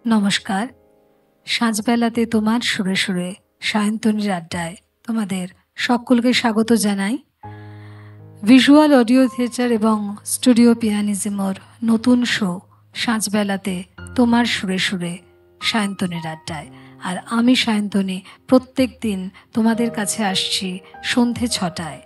নমস্কার। সাঁঝবেলাতে তোমার সুরে সুরে সায়ন্তনীর আড্ডায় তোমাদের সকলকে স্বাগত জানাই। ভিজুয়াল অডিও থিয়েটার এবং স্টুডিও পিয়ানিজমোর নতুন শো সাঁঝবেলাতে তোমার সুরে সুরে সায়ন্তনীর আড্ডায়। আর আমি সায়ন্তনী প্রত্যেক দিন তোমাদের কাছে আসছি সন্ধে 6টায়।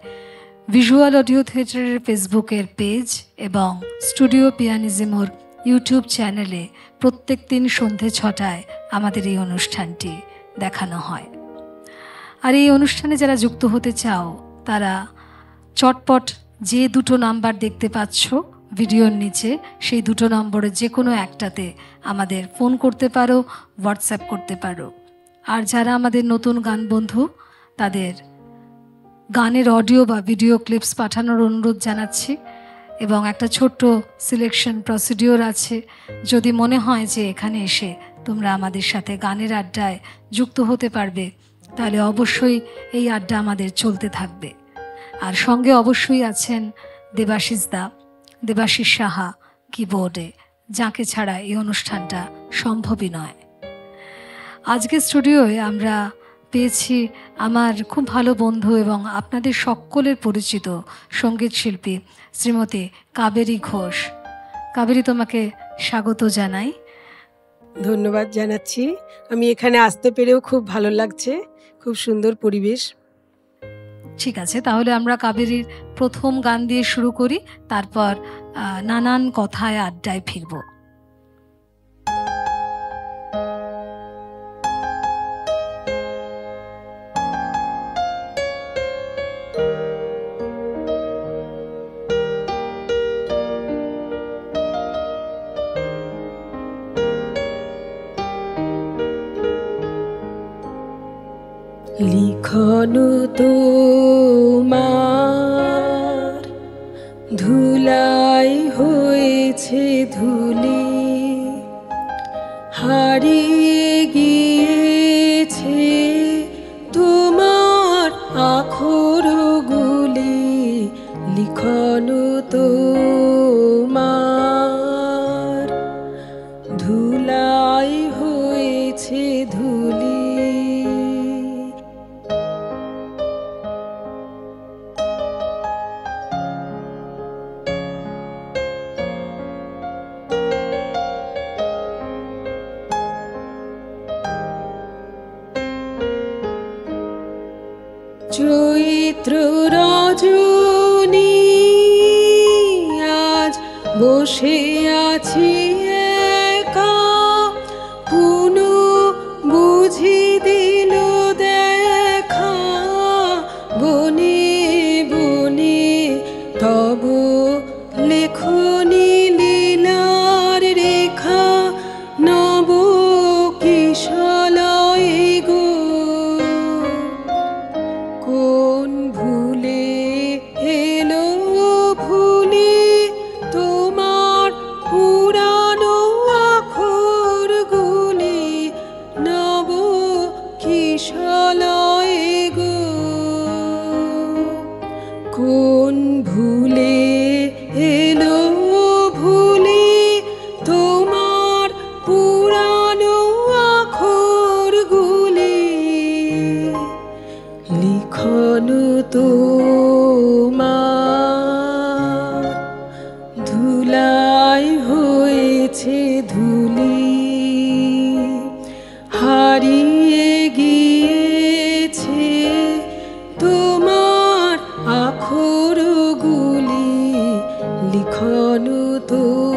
ভিজুয়াল অডিও থিয়েটারের ফেসবুকের পেজ এবং স্টুডিও পিয়ানিজমোর ইউটিউব চ্যানেলে প্রত্যেক দিন সন্ধে 6টায় আমাদের এই অনুষ্ঠানটি দেখানো হয়। আর এই অনুষ্ঠানে যারা যুক্ত হতে চাও তারা চটপট যে দুটো নাম্বার দেখতে পাচ্ছ ভিডিওর নিচে, সেই দুটো নম্বরে যে কোনো একটাতে আমাদের ফোন করতে পারো, হোয়াটসঅ্যাপ করতে পারো। আর যারা আমাদের নতুন গান বন্ধু, তাদের গানের অডিও বা ভিডিও ক্লিপস পাঠানোর অনুরোধ জানাচ্ছি। এবং একটা ছোট্ট সিলেকশন প্রসিডিওর আছে। যদি মনে হয় যে এখানে এসে তোমরা আমাদের সাথে গানের আড্ডায় যুক্ত হতে পারবে, তাহলে অবশ্যই এই আড্ডা আমাদের চলতে থাকবে। আর সঙ্গে অবশ্যই আছেন দেবাশিস সাহা কিবোর্ডে, যাকে ছাড়া এই অনুষ্ঠানটা সম্ভবই নয়। আজকে স্টুডিওয়ে আমরা পেয়েছি আমার খুব ভালো বন্ধু এবং আপনাদের সকলের পরিচিত সঙ্গীত শিল্পী শ্রীমতী কাবেরী ঘোষ। কাবেরী, তোমাকে স্বাগত জানাই। ধন্যবাদ জানাচ্ছি। আমি এখানে আসতে পেরেও খুব ভালো লাগছে, খুব সুন্দর পরিবেশ। ঠিক আছে, তাহলে আমরা কাবেরীর প্রথম গান দিয়ে শুরু করি, তারপর নানান কথায় আড্ডায় ফিরব। লিখন তোমার ধুলাই হয়েছে ধুলি, হারিয়ে গিয়েছে তোমার আখরগুলি। লিখন তোমার ধুলাই হয়েছে ধুলি। চৈত্র রজনী আজ বসে আছি একা, পুনঃ বুঝি দিল দেখা বনে বনে তব লেখনী লীলার রেখা নব কিশলয়ে গো। কোন ভুলে এলো ভুলে তোমার পুরানো আখরগুলি নব কিশলয়ে গো। কোন ভুলে এলো ভুলে তোমার পুরানো আখরগুলি। লিখন তোমার ধুলাই হয়েছে ধুলি, হারিয়ে গিয়েছে তোমার আখরগুলি। লিখন তোমার।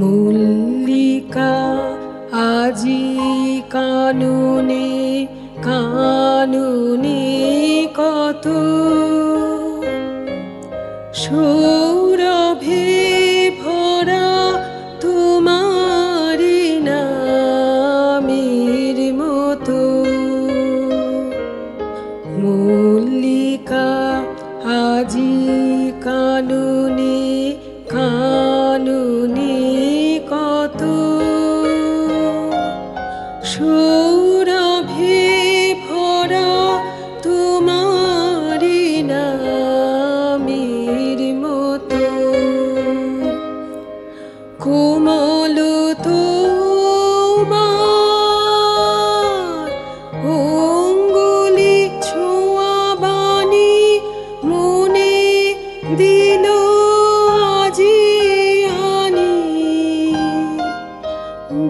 মল্লিকা আজি কাননে কাননে কত সৌরভে ভরা তোমার নামের মতো। মল্লিকা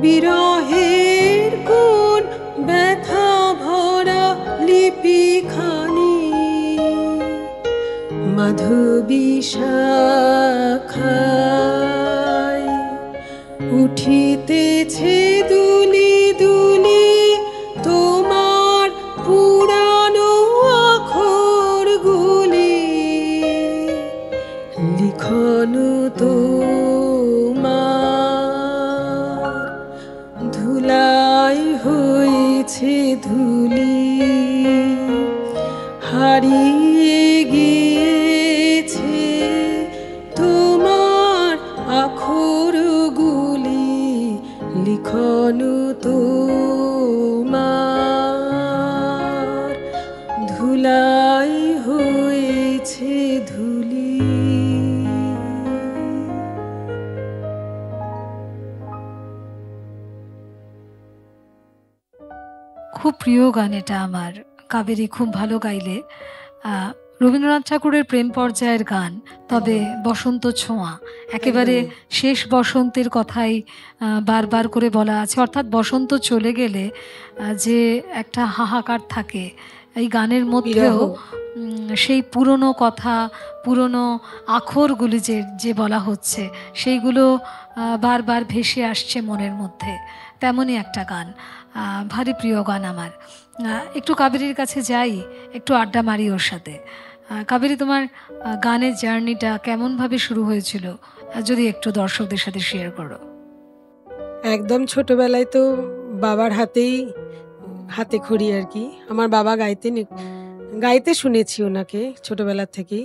বিরহের কোন ব্যথা ভরা লিপিখানি মাধবী শাখায় উঠিতেছে দুলি দুলি তোমার পুরানো আখরগুলি লিখন তোমার ধুলাই হয়েছে ধুলি হারিয়ে গিয়েছে তোমার আখরগুলি লিখন তোমার ধুলাই হয়েছে ধুলি। খুব প্রিয় গান এটা আমার। কাবেরী খুব ভালো গাইলে। রবীন্দ্রনাথ ঠাকুরের প্রেম পর্যায়ের গান, তবে বসন্ত ছোঁয়া একেবারে শেষ বসন্তের কথাই বারবার করে বলা আছে। অর্থাৎ বসন্ত চলে গেলে যে একটা হাহাকার থাকে এই গানের মধ্যেও, সেই পুরনো কথা, পুরনো আখরগুলি যে বলা হচ্ছে সেইগুলো বারবার ভেসে আসছে মনের মধ্যে। তেমনই একটা গান, ভারী প্রিয় গান আমার। একটু কাবেরীর কাছে যাই, একটু আড্ডা মারি ওর সাথে। কাবেরী, তোমার গানের জার্নিটা কেমনভাবে শুরু হয়েছিল যদি একটু দর্শকদের সাথে শেয়ার করো। একদম ছোটবেলায় তো বাবার হাতে খড়ি আর কি। আমার বাবা গাইতে শুনেছি ওনাকে ছোটবেলা থেকেই,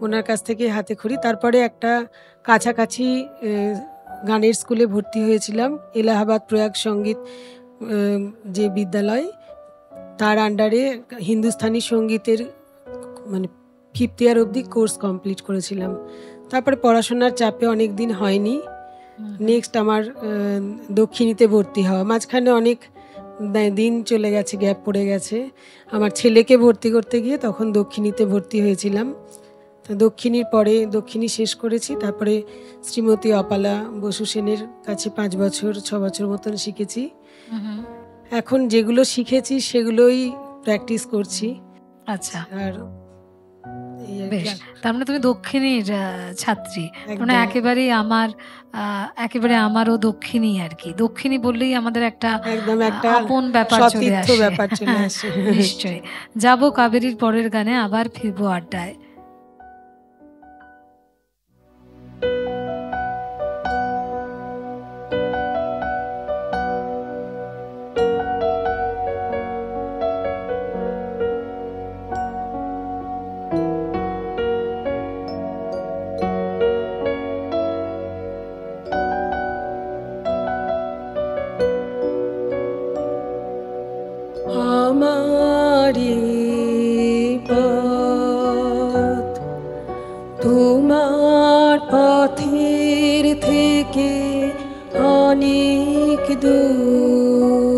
ওনার কাছ থেকে হাতে খড়ি। তারপরে একটা কাছাকাছি গানের স্কুলে ভর্তি হয়েছিলাম, এলাহাবাদ প্রয়াগ সঙ্গীত যে বিদ্যালয়, তার আন্ডারে হিন্দুস্তানি সঙ্গীতের মানে 5th ইয়ার অবধি কোর্স কমপ্লিট করেছিলাম। তারপরে পড়াশোনার চাপে অনেক দিন হয়নি। নেক্সট আমার দক্ষিণীতে ভর্তি হওয়া, মাঝখানে অনেক দিন চলে গেছে, গ্যাপ পড়ে গেছে। আমার ছেলেকে ভর্তি করতে গিয়ে তখন দক্ষিণীতে ভর্তি হয়েছিলাম। দক্ষিণীর পরে দক্ষিণী শেষ করেছি, তারপরে শ্রীমতী অপালা বসু সেনের কাছে 5 বছর 6 বছর মতন শিখেছি। এখন যেগুলো শিখেছি সেগুলোই প্র্যাকটিস করছি। আচ্ছা, আর বেশ। তার মানে তুমি দক্ষিণীর ছাত্রী, মানে একেবারে আমারও দক্ষিণী আর কি। দক্ষিণী বললেই আমাদের একটা আপন ব্যাপার চলে আসে। নিশ্চয়ই যাবো কাবেরীর পরের গানে, আবার ফিরবো আড্ডায়। আমারি পথ তোমার পথের থেকে অনেক দূরে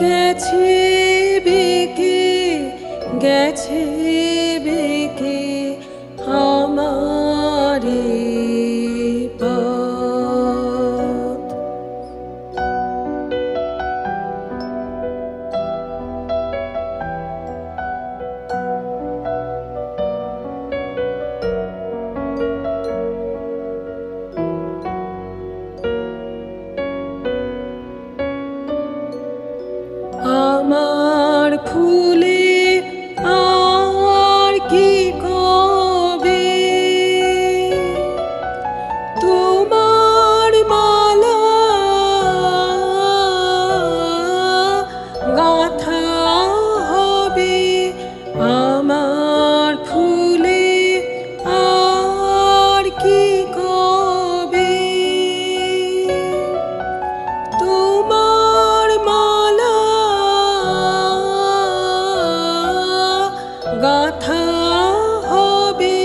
গেছে বেঁকে, গেছে বেঁকে আমারি আমার ফুলে আর কি কবে, তোমার মালা গাঁথা হবে। আমার ফুলে আর কি কবে, তোমার মালা গাঁথা হবে।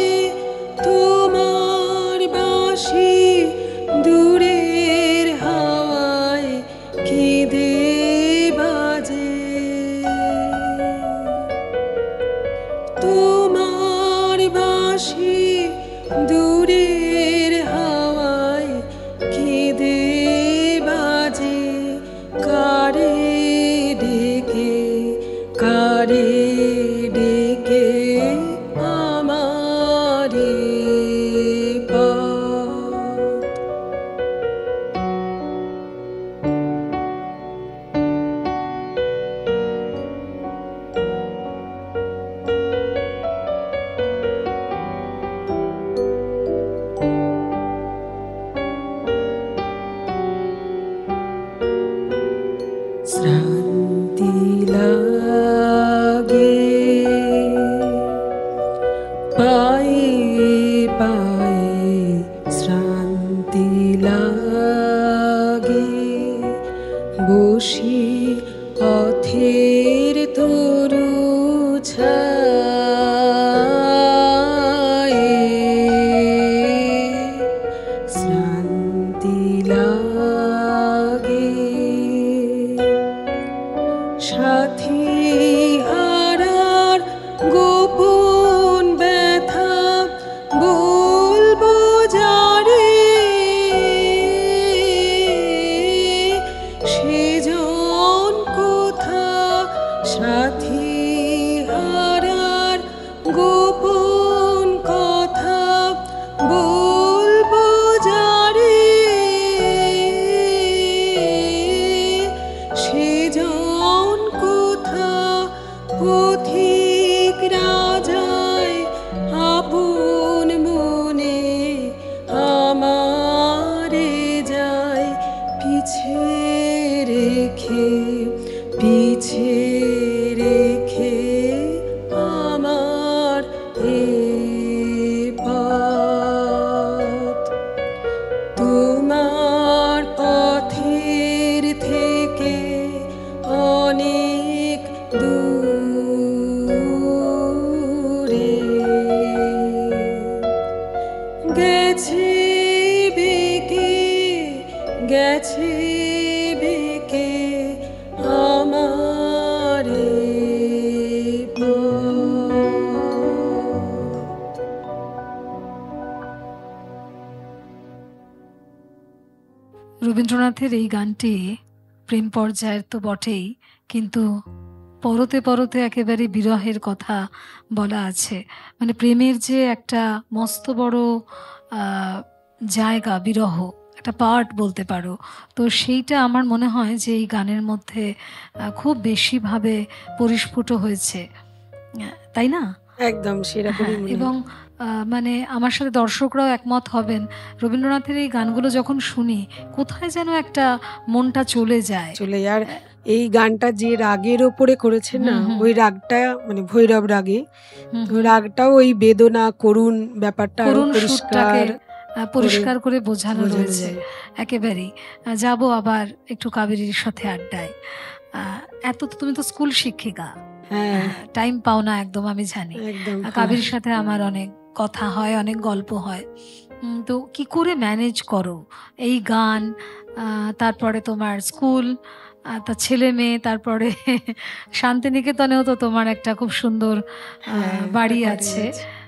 তোমার বাঁশি দূরের হাওয়ায় কেঁদে বাজে, তোমার বাঁশি দূরের রেখে পিছে রেখে আমার এ পথ তোমার পথের থেকে অনেক দূরে গেছে বেঁকে গেছে বেঁকে আমার এ পথ। রবীন্দ্রনাথের এই গানটি প্রেম পর্যায়ের তো বটেই, কিন্তু পরতে পরতে একেবারে বিরহের কথা বলা আছে। মানে প্রেমের যে একটা মস্ত বড় জায়গা, বিরহ একটা পার্ট বলতে পারো, তো সেইটা আমার মনে হয় যে এই গানের মধ্যে খুব বেশিভাবে পরিস্ফুট হয়েছে, তাই না? একদম সেরকমই হ্যাঁ, মনে এবং হয়। মানে আমার সাথে দর্শকরাও একমত হবেন, রবীন্দ্রনাথের এই গানগুলো যখন শুনি কোথায় যেন একটা মনটা চলে যায়। চলে আর এই গানটা যে রাগের ওপরে করেছে না, হুম হুম ওই রাগটা মানে ভৈরব রাগে, হুম তো হুম। রাগটাও ওই বেদনা করুণ ব্যাপারটা আরো করুণ সুরটাকে পরিষ্কার পরিষ্কার করে বোঝানো বোঝানো রয়েছে যায়। একেবারেই। যাব আবার একটু কাবেরীর সাথে আড্ডায়। আহ, এত তো তুমি তো স্কুল শিক্ষিকা, হ্যাঁ টাইম পাও না একদম, আমি জানি। একদম হ্যাঁ। কাবেরীর সাথে আমার অনেক কথা হয়, অনেক গল্প হয়। তো কি করে ম্যানেজ করো এই গান, তারপরে তোমার স্কুল, তার ছেলে মেয়ে, তারপরে শান্তিনিকেতনেও তো তোমার একটা খুব সুন্দর হ্যাঁ, বাড়ি একটা আছে। আছে।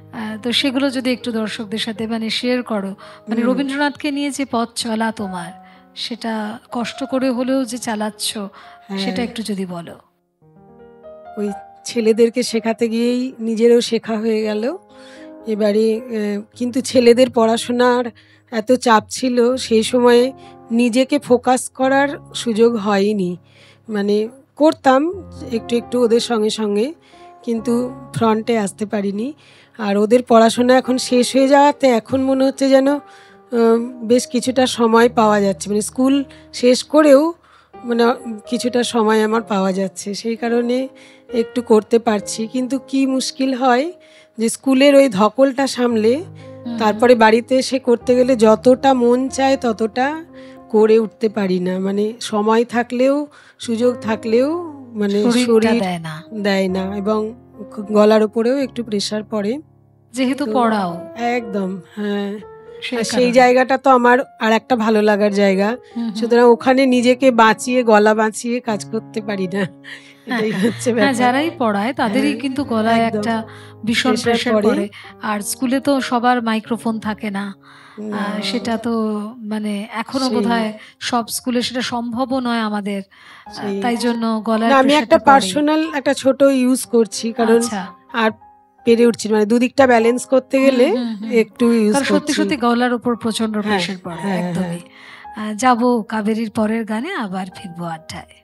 তো সেগুলো যদি একটু দর্শকদের সাথে মানে শেয়ার করো, মানে রবীন্দ্রনাথকে নিয়ে যে পথ চলা তোমার, সেটা কষ্ট করে হলেও যে চালাচ্ছ, সেটা হ্যাঁ একটু যদি বলো। ওই ছেলেদেরকে শেখাতে গিয়েই নিজেরও শেখা হয়ে গেল এবারে। কিন্তু ছেলেদের পড়াশোনার এত চাপ ছিল সেই সময়ে, নিজেকে ফোকাস করার সুযোগ হয়নি। মানে করতাম একটু একটু ওদের সঙ্গে সঙ্গে, কিন্তু ফ্রন্টে আসতে পারিনি। আর ওদের পড়াশোনা এখন শেষ হয়ে যাওয়াতে এখন মনে হচ্ছে যেন বেশ কিছুটা সময় পাওয়া যাচ্ছে, মানে স্কুল শেষ করেও মানে কিছুটা সময় আমার পাওয়া যাচ্ছে, সেই কারণে একটু করতে পারছি। কিন্তু কি মুশকিল হয় যে স্কুলের ওই ধকলটা সামলে তারপরে বাড়িতে এসে করতে গেলে যতটা মন চায় ততটা করে উঠতে পারি না। মানে সময় থাকলেও সুযোগ থাকলেও মানে শরীরটা শরীর দেয় না, দেয় না, এবং গলার উপরেও একটু প্রেশার পড়ে। যেহেতু তো পড়াও একদম হ্যাঁ। সেই আর সেই কারণে। জায়গাটা তো আমার আর একটা ভালো লাগার জায়গা, সুতরাং ওখানে নিজেকে বাঁচিয়ে গলা বাঁচিয়ে কাজ করতে পারি না, এটাই হচ্ছে হ্যাঁ, ব্যাপার। যারাই পড়ায় তাদেরই হ্যাঁ, কিন্তু গলায় একদম একটা ভীষণ প্রেশার প্রেশার পড়ে। পড়ে। আর স্কুলে তো সবার মাইক্রোফোন থাকে না, না, সেটা তো মানে এখনো সেই বোধহয় সব স্কুলে সেটা সম্ভবও নয় আমাদের, সেই তাই জন্য না, গলার আমি একটা প্রেশারটা পড়েই। পার্সোনাল একটা ছোট ইউজ করছি, কারণ আচ্ছা। আর পেরে উঠছি না। মানে দুদিকটা ব্যালেন্স করতে গেলে একটু ইউজ কারণ সত্যি করছি। সত্যি গলার উপর প্রচন্ড হ্যাঁ প্রেশার পড়ে, হ্যাঁ হ্যাঁ। একদমই। যাব কাবেরীর পরের গানে, আবার ফিরবো আড্ডায়।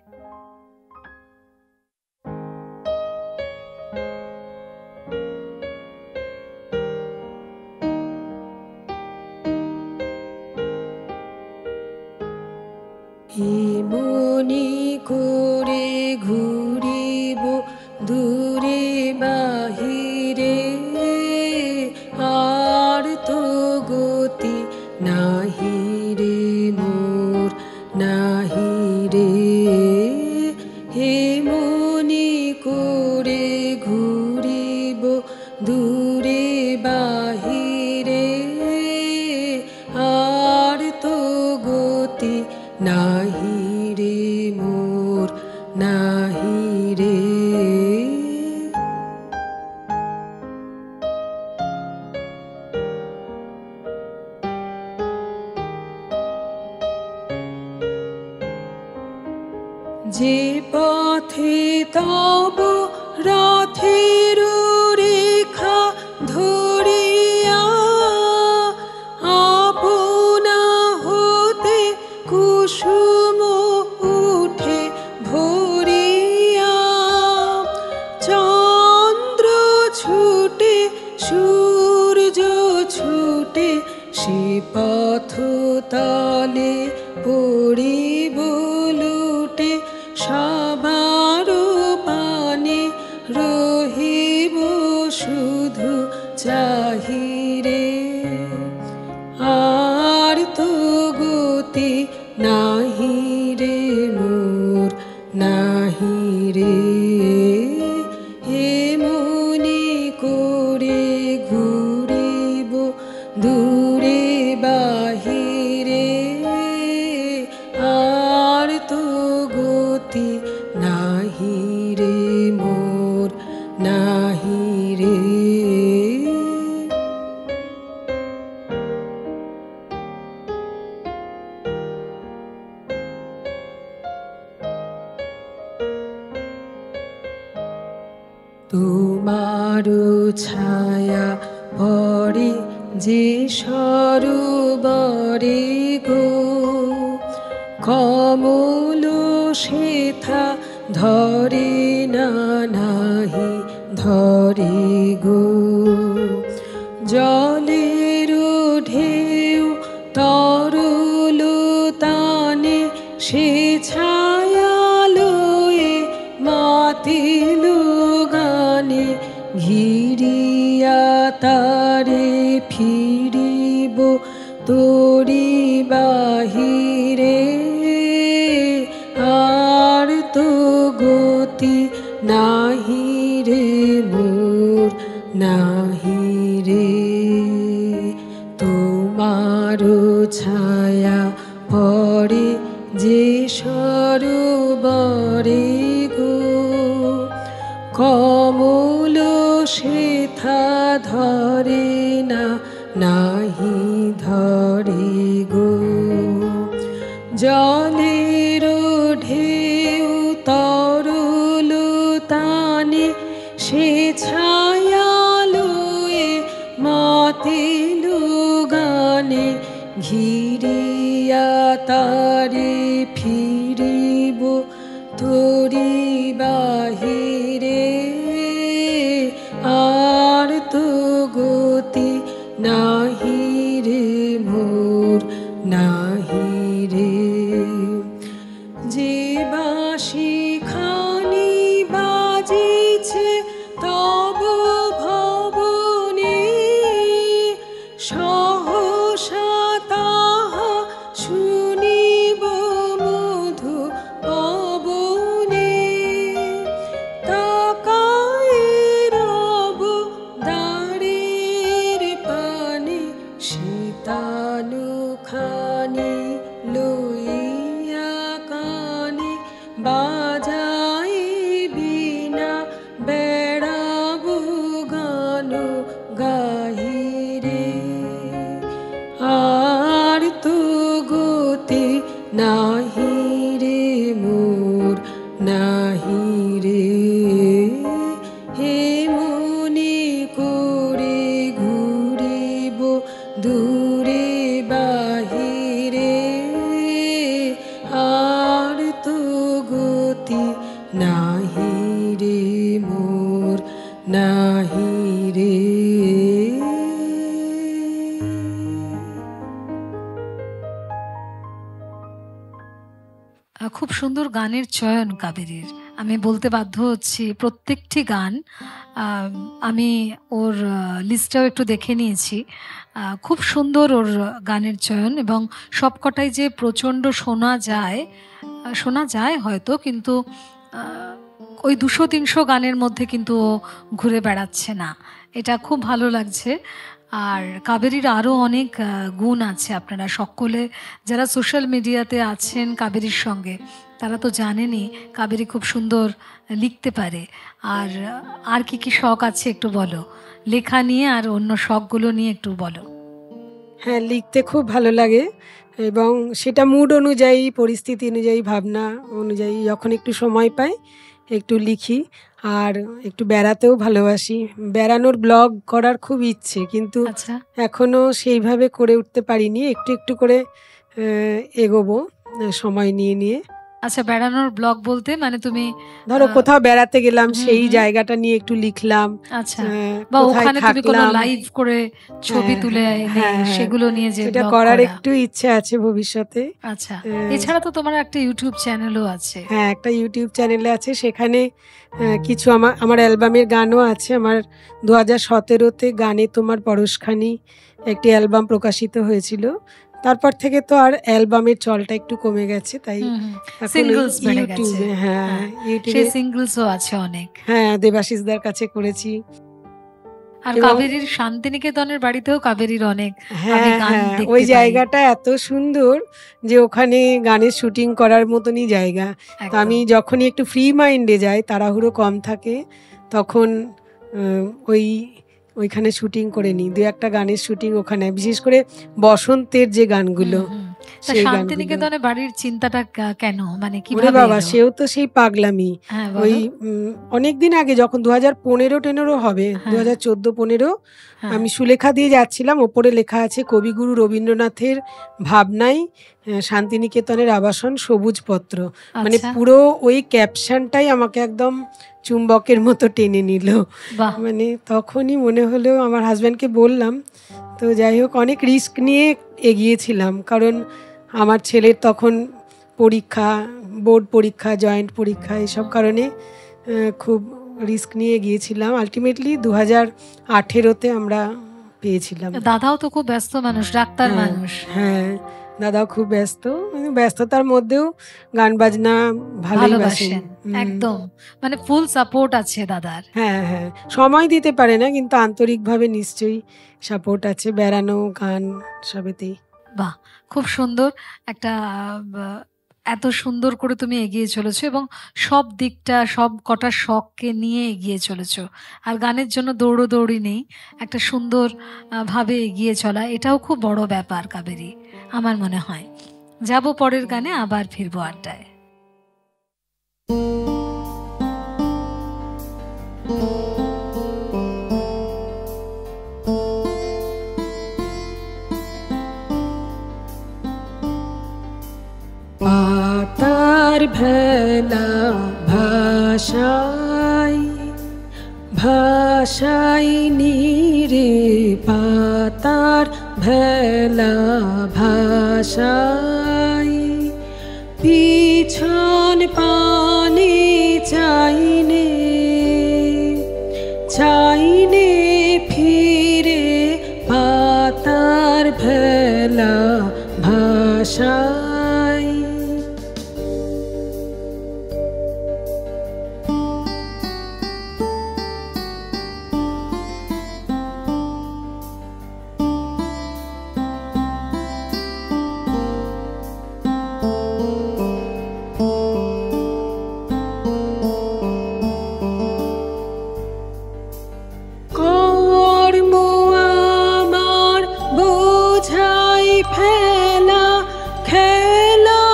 মনি করে ঘুরিব দূরে বাহিরে, আর তো গতি নাহি রে মোর নাহি রে। হে মনি করে ঘুরিব দূরে বাহিরে, আর তো গতি নাহি রে মোর নাহি রে। যে পথে তব রথের রেখা ধরিয়া আপনা হতে কুসুম উঠে ভরিয়া, চন্দ্র ছুটে সূর্য ছুটে সে পথ তলে পড়িব লুটে, গতি নাহি রে মোর নাহি রে। হে মনে করে ঘুরিব দূরে বাহিরে, আর তো গতি নাহি রে মোর নাহি রে। তোমার ছায়া পড়ে যে সরোবরে গো, কমল সেথা ধরে না নাহি ধরে গো। জলের ঢেউ তরল তানে সে ছায়া লয়ে মাতিল গানে, ঘিরিয়া তারে ফিরিব তোরি বাহিরে, আর তো গতি নাহি রে মোর নাহি রে। তোমার ছায়া পড়ে যে সরোবরে গো, কমল সেথা ধরে না নাহি ধরে গো। জলের ঢেউ তরল তানে সে ছায়া লয়ে মাতিল গানে, ঘিরিয়া তারে ফিরিব তোরি বাহিরে, আর তো গতি নাহি রে মোর নাহি রে। যে বাঁশি খানি বাজিছে তব ভবনে, সহসা তাহা শুনিব মধু পবনে, তাকায়ে রব দ্বারের পানে, শীতালু খানি লইয়া কানে, বাজাই বিনা বেড়াবো গান গাহিরে, আর তো গতি নাহি রে মোর নাহি রে। হে মনে করে ঘুরিব দূরে বাহিরে, আর তো গতি নাহি রে মোর নাহি রে। খুব সুন্দর গানের চয়ন কাবেরীর। আমি বলতে বাধ্য হচ্ছি প্রত্যেকটি গান আমি ওর লিস্টটাও একটু দেখে নিয়েছি। খুব সুন্দর ওর গানের চয়ন, এবং সবকটাই যে প্রচণ্ড শোনা যায় হয়তো, কিন্তু ওই 200-300 গানের মধ্যে কিন্তু ও ঘুরে বেড়াচ্ছে না। এটা খুব ভালো লাগছে। আর কাবেরীর আরও অনেক গুণ আছে। আপনারা সকলে যারা সোশ্যাল মিডিয়াতে আছেন কাবেরীর সঙ্গে, তারা তো জানেনই কাবেরী খুব সুন্দর লিখতে পারে। আর কি শখ আছে একটু বলো, লেখা নিয়ে আর অন্য শখগুলো নিয়ে একটু বলো। হ্যাঁ, লিখতে খুব ভালো লাগে, এবং সেটা মুড অনুযায়ী, পরিস্থিতি অনুযায়ী, ভাবনা অনুযায়ী যখন একটু সময় পাই একটু লিখি। আর একটু বেড়াতেও ভালোবাসি। বেড়ানোর ব্লগ করার খুব ইচ্ছে, কিন্তু আচ্ছা, এখনও সেইভাবে করে উঠতে পারিনি। একটু একটু করে এগোবো সময় নিয়ে নিয়ে। আচ্ছা, বেড়ানোর ব্লগ বলতে মানে তুমি ধরো কোথাও বেড়াতে গেলাম, সেই জায়গাটা নিয়ে একটু লিখলাম। আচ্ছা, বা ওখানে তুমি কোনো লাইভ করে ছবি তুলে সেগুলো নিয়ে যে এটা করার একটু ইচ্ছে আছে ভবিষ্যতে। আচ্ছা, এছাড়া তো তোমার একটা ইউটিউব চ্যানেলও আছে। হ্যাঁ, একটা ইউটিউব চ্যানেল আছে, সেখানে কিছু আমার অ্যালবামের গানও আছে। আমার 2017-তে গানে তোমার পরশখানি একটি অ্যালবাম প্রকাশিত হয়েছিল, তারপর থেকে তো আর অ্যালবামের চলটা একটু কমে গেছে, তাই এখন সিঙ্গলস বেড়ে গেছে। ইউটিউবে, হ্যাঁ সেই ইউটিউবে, সিঙ্গলসও আছে অনেক। হ্যাঁ দেবাশিসদার কাছে করেছি। আর এবং কাবেরীর শান্তিনিকেতনের বাড়িতেও কাবেরীর অনেক আমি হ্যাঁ গান হ্যাঁ দেখতে ওই পাই। জায়গাটা এত সুন্দর যে ওখানে গানের শুটিং করার মতনই জায়গা। তো একদম। আমি যখনই একটু ফ্রি মাইন্ডে যাই, তাড়াহুড়ো কম থাকে, তখন ওইখানে শুটিং করে নিই। দু একটা গানের শুটিং ওখানে, বিশেষ করে বসন্তের যে গানগুলো, তা সেই গানগুলো। শান্তিনিকেতনে বাড়ির চিন্তাটা কেন, মানে ওরে কিভাবে বাবা, এলো? সেও তো সেই পাগলামি। হ্যাঁ ওই বলো। অনেকদিন আগে, যখন 2015-16 হবে, হ্যাঁ 2014-15, হ্যাঁ আমি সুলেখা দিয়ে যাচ্ছিলাম, ওপরে লেখা আছে কবিগুরু রবীন্দ্রনাথের ভাবনায় শান্তিনিকেতনের আবাসন সবুজ পত্র। মানে আচ্ছা পুরো ওই ক্যাপশনটাই আমাকে একদম চুম্বকের মতো টেনে নিল। বাহ মানে তখনই মনে হলো, আমার হাজব্যান্ডকে বললাম। তো যাই হোক, অনেক রিস্ক নিয়ে এগিয়েছিলাম, কারণ আমার ছেলের তখন পরীক্ষা, বোর্ড পরীক্ষা, জয়েন্ট পরীক্ষা, এসব কারণে খুব রিস্ক নিয়ে গিয়েছিলাম। আলটিমেটলি 2018-তে আমরা পেয়েছিলাম। দাদাও তো খুব ব্যস্ত মানুষ, ডাক্তার হ্যাঁ মানুষ। হ্যাঁ, দাদাও খুব ব্যস্ত, কিন্তু ব্যস্ততার মধ্যেও গান বাজনা ভালোই বাসেন। ভালোবাসেন একদম, মানে ফুল সাপোর্ট আছে দাদার। হ্যাঁ হ্যাঁ, সময় দিতে পারে না, কিন্তু আন্তরিকভাবে নিশ্চয়ই সাপোর্ট আছে, বেড়ানো, গান সবেতেই। বাহ, খুব সুন্দর একটা এত সুন্দর করে তুমি এগিয়ে চলেছো এবং সব দিকটা, সব কটা শখকে নিয়ে এগিয়ে চলেছো। আর গানের জন্য দৌড়োদৌড়ি নেই, একটা সুন্দর ভাবে এগিয়ে চলা, এটাও খুব বড় ব্যাপার কাবেরী, আমার মনে হয়। যাব পরের গানে, আবার ফিরবো আড্ডায়। পাতার ভেলা ভাষাই ভাষাই নীরে, পাতার ভেলা ভাষাই পিছন পানে চাইনে চাইনে ফিরে, পাতার ভেলা ভাষাই। কর্ম আমার বোঝাই ফেলা, খেলা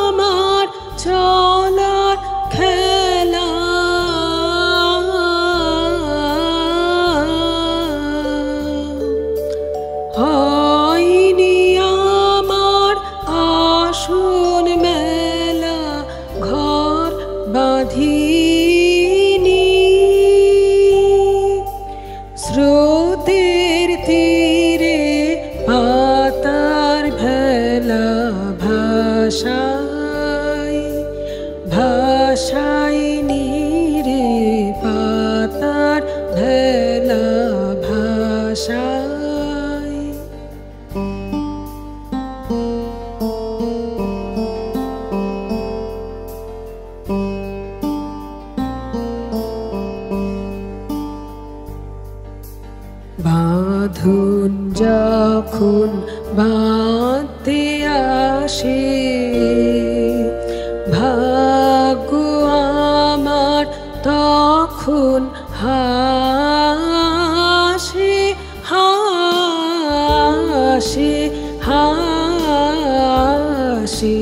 আমার চলার খেলা, হয়নি আমার আসন মেলা, ঘর বাঁধিনি স্রোতের তীরে, পাতার ভেলা ভাষাই ভাষাই নীরে, পাতার ভেলা ভাষাই। বাঁধন যখন বাঁধতে আসে, ভাগ্য আমার তখন হাসে হাসে হাসে,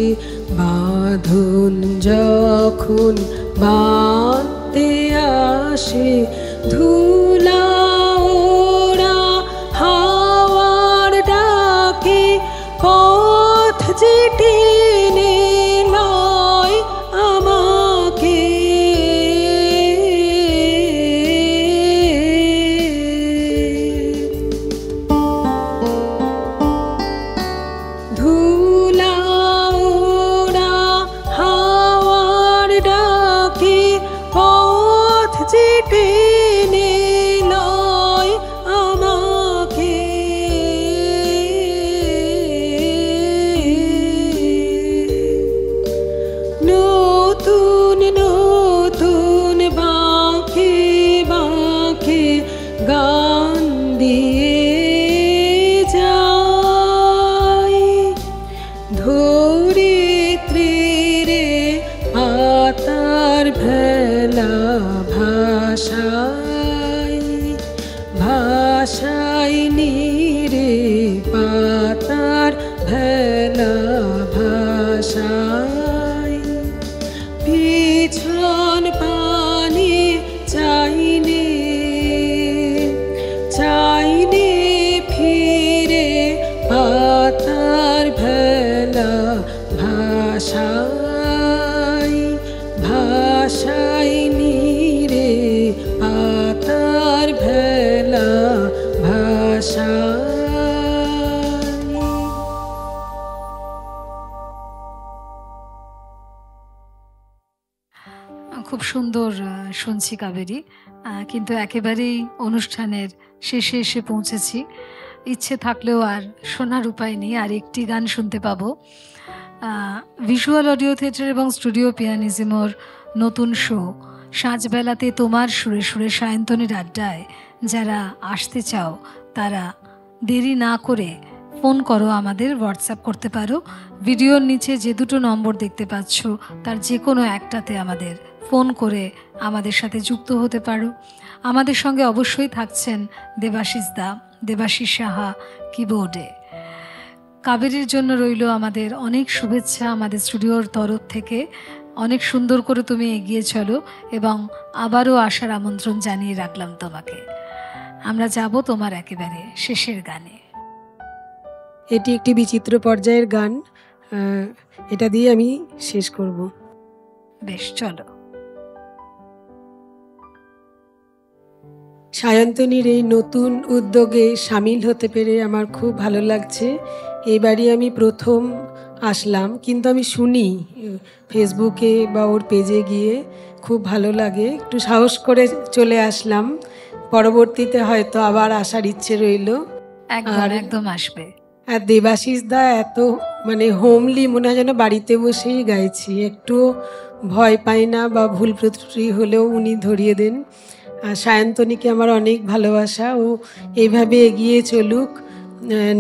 বাঁধন যখন বাঁধতে আসে, ধুলা ওরা হাওয়ার ডাকে, পথ যে টেনে লয় আমাকে, ধুলা ওরা হাওয়ার ডাকে, পথ যে টেনে লয় আমাকে। পাতার ভেলা ভাষাই ভাষাই নীরে পাতার ভেলা ভাষাই। খুব সুন্দর শুনছি কাবেরী, কিন্তু একেবারেই অনুষ্ঠানের শেষে এসে পৌঁছেছি। ইচ্ছে থাকলেও আর শোনার উপায় নেই, আর একটি গান শুনতে পাবো। ভিজুয়াল অডিও থিয়েটার এবং স্টুডিও পিয়ানিজমোর নতুন শো সাঁঝবেলাতে তোমার সুরে সুরে সায়ন্তনীর আড্ডায় যারা আসতে চাও তারা দেরি না করে ফোন করো, আমাদের হোয়াটসঅ্যাপ করতে পারো। ভিডিওর নিচে যে দুটো নম্বর দেখতে পাচ্ছ তার যে কোনো একটাতে আমাদের ফোন করে আমাদের সাথে যুক্ত হতে পারো। আমাদের সঙ্গে অবশ্যই থাকছেন দেবাশিস দা, দেবাশিস সাহা কিবোর্ডে। কাবেরীর জন্য রইল আমাদের অনেক শুভেচ্ছা আমাদের স্টুডিওর তরফ থেকে। অনেক সুন্দর করে তুমি এগিয়ে চলো এবং আবারও আসার আমন্ত্রণ জানিয়ে রাখলাম তোমাকে। আমরা যাব তোমার একেবারে শেষের গানে। এটি একটি বিচিত্র পর্যায়ের গান, এটা দিয়ে আমি শেষ করব। বেশ, চলো। সায়ন্তনীর এই নতুন উদ্যোগে সামিল হতে পেরে আমার খুব ভালো লাগছে। এবারই আমি প্রথম আসলাম, কিন্তু আমি শুনি ফেসবুকে বা ওর পেজে গিয়ে, খুব ভালো লাগে। একটু সাহস করে চলে আসলাম, পরবর্তীতে হয়তো আবার আসার ইচ্ছে রইল। একদম আসবে। আর দেবাশিস দা এত মানে হোমলি, মনে হয় যেন বাড়িতে বসেই গাইছি, একটু ভয় পাই না বা ভুল ত্রুটি হলেও উনি ধরিয়ে দেন। আর সায়ন্তনীকে আমার অনেক ভালোবাসা, ও এইভাবে এগিয়ে চলুক,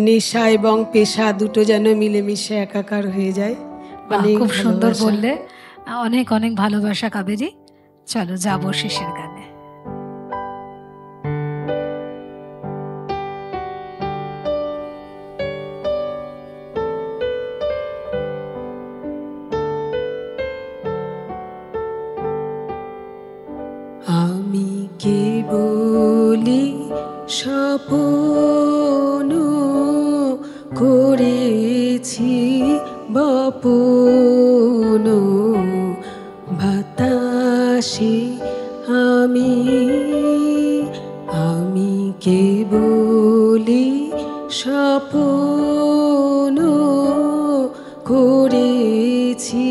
নেশা এবং পেশা দুটো যেন মিলেমিশে একাকার হয়ে যায়। খুব সুন্দর বললে, অনেক অনেক ভালোবাসা কাবেরী। চলো যাবো শেষের গানে। আমি কে বলি স্বপ্ন করেছি বপন, বাতাসে আমি কে বলি স্বপ্ন করেছি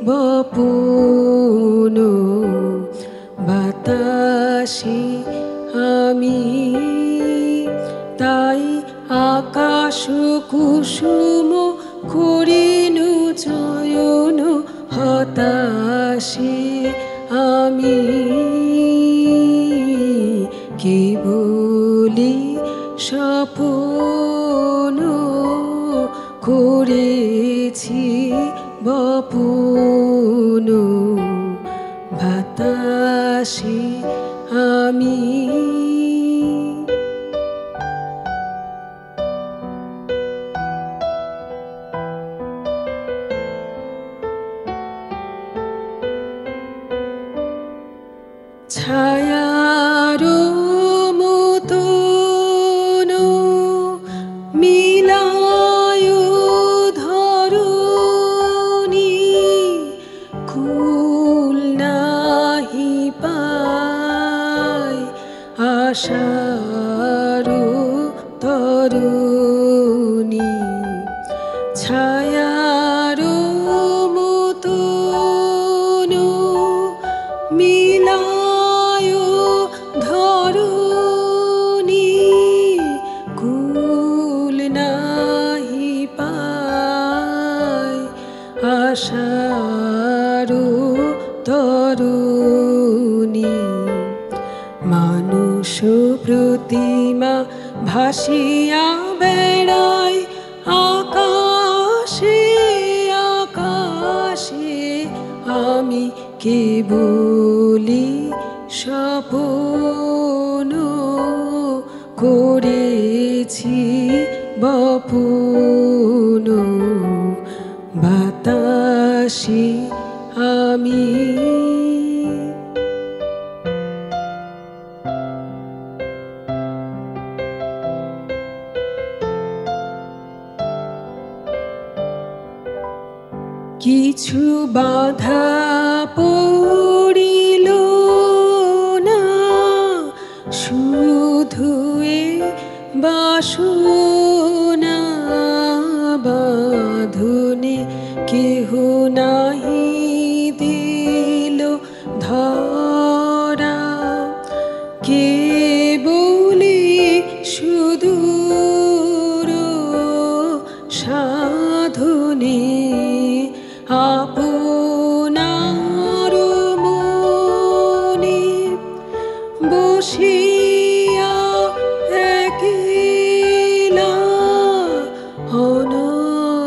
বপন, বাতাসে আমি, তাই আকাশ কুসুম করিনু চয়ন, হতাশে আমি কে বলি স্বপ্ন করেছি বপন, বাতাসে আমি। ছায়ার মতন মিলায় ধরণী, কুল নাহি পায় আশার তরুণী। ছায়ার মতন মিলায় ধরণী, কুল নাহি পায় আশার তরুণী। মানুষ প্রতিমা ভাসিয়া বেড়ায় আকাশে আকাশে, আমি কে বলি স্বপ্ন করেছি বপন, বাতাসে আমি। কিছু বাধা পড়িল না, শুধু এ বাসনা বাঁধনে কেহ নাহি দিল ধরা। কেবলি সুদূর সাধনে আপনার মনে বসিয়া একলা অনলসিখায়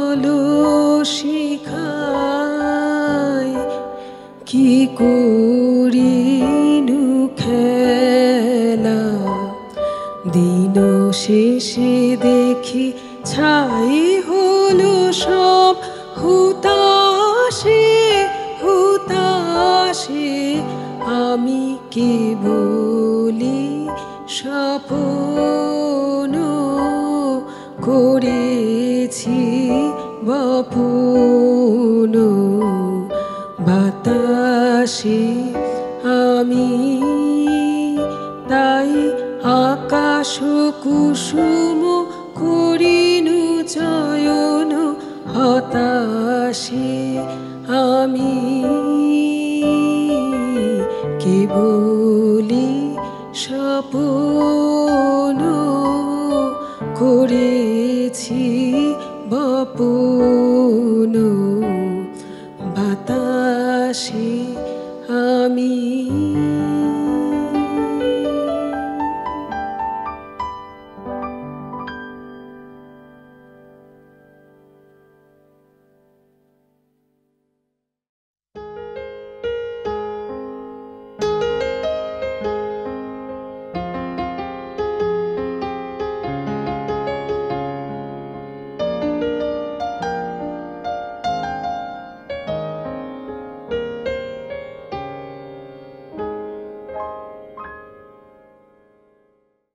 কি করিনু খেলা। দিন শেষে দেখি ছাই হলো সব হুতাশে হুতাশে, আমি কেবলি স্বপ্ন করেছি বপন। বাতাসে আমি তাই আকাশ কুসুম করিনু চয়ন, হতাশে আমি কেবলি স্বপ্ন করেছি বপন। বাতাসে আমি